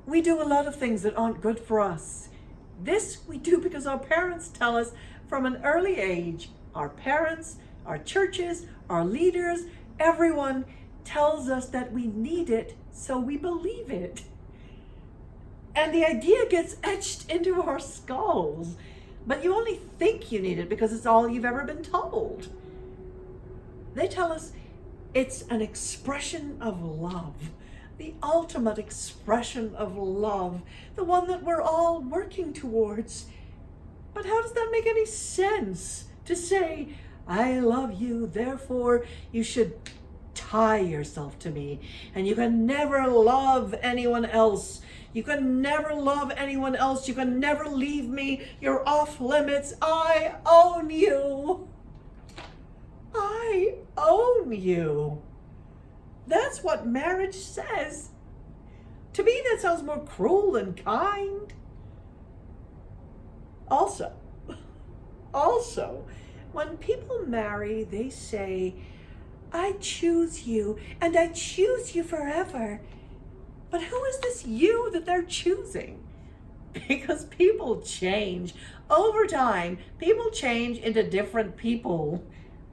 We do a lot of things that aren't good for us. This we do because our parents tell us from an early age. Our parents, our churches, our leaders, everyone tells us that we need it, so we believe it. And the idea gets etched into our skulls. But you only think you need it because it's all you've ever been told. They tell us it's an expression of love, the ultimate expression of love, the one that we're all working towards. But how does that make any sense to say, I love you, therefore you should tie yourself to me, and you can never love anyone else. You can never love anyone else. You can never leave me. You're off limits. I own you. I own you. That's what marriage says. To me, that sounds more cruel than kind. Also, when people marry, they say, I choose you, and I choose you forever. But who is this you that they're choosing? Because people change. Over time, people change into different people.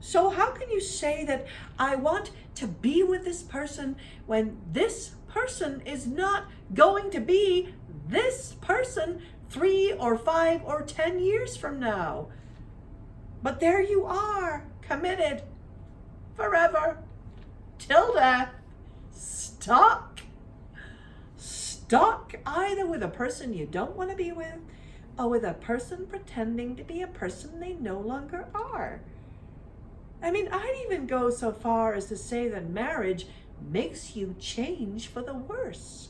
So how can you say that I want to be with this person when this person is not going to be this person 3 or 5 or 10 years from now? But there you are, committed forever, till death, stuck either with a person you don't want to be with or with a person pretending to be a person they no longer are. I mean, I'd even go so far as to say that marriage makes you change for the worse.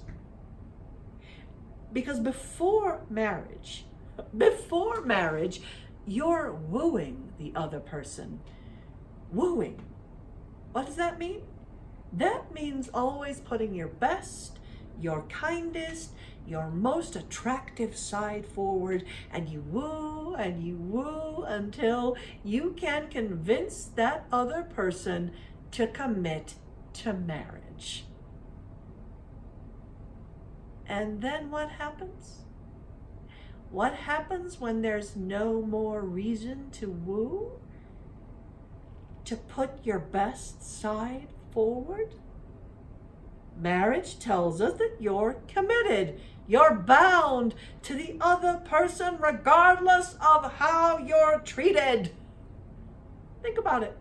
Because before marriage, you're wooing the other person. Wooing. What does that mean? That means always putting your best, your kindest, your most attractive side forward, and you woo until you can convince that other person to commit to marriage. And then what happens? What happens when there's no more reason to woo? To put your best side forward? Marriage tells us that you're committed. You're bound to the other person regardless of how you're treated. Think about it.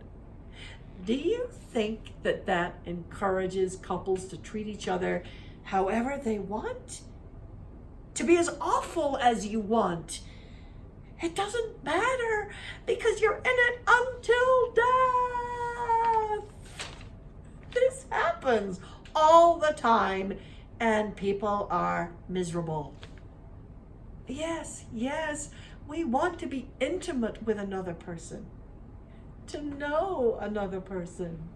Do you think that that encourages couples to treat each other however they want? To be as awful as you want? It doesn't matter because you're in it until death. This happens all the time, and people are miserable. Yes, we want to be intimate with another person, to know another person,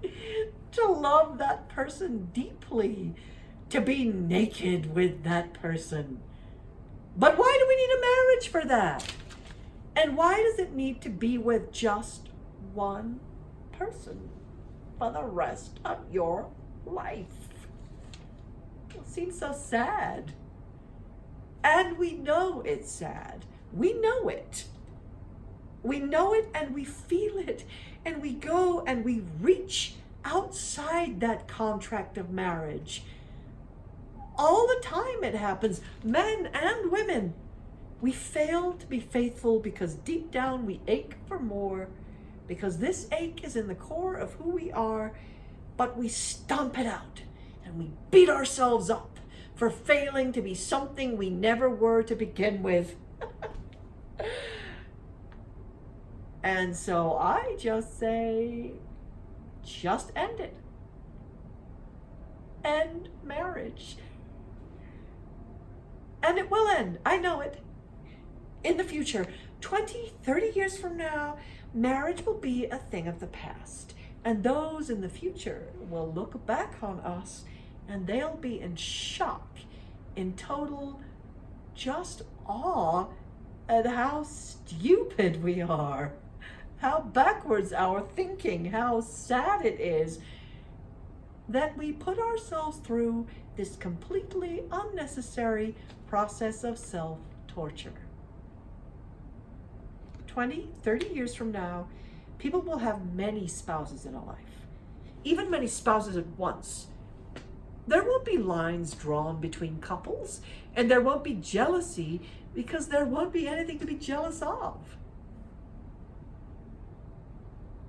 to love that person deeply, to be naked with that person. But why do we need a marriage for that? And why does it need to be with just one person for the rest of your life? It seems so sad. And we know it's sad. We know it. We know it and we feel it. And we go and we reach outside that contract of marriage. All the time it happens, men and women. We fail to be faithful because deep down we ache for more, because this ache is in the core of who we are, but we stomp it out and we beat ourselves up for failing to be something we never were to begin with. And so I just say, just end it. End marriage. And it will end, I know it. In the future, 20, 30 years from now, marriage will be a thing of the past. And those in the future will look back on us and they'll be in shock, in total just awe at how stupid we are, how backwards our thinking, how sad it is. that we put ourselves through this completely unnecessary process of self-torture. 20, 30 years from now, people will have many spouses in a life, even many spouses at once. There won't be lines drawn between couples, and there won't be jealousy because there won't be anything to be jealous of.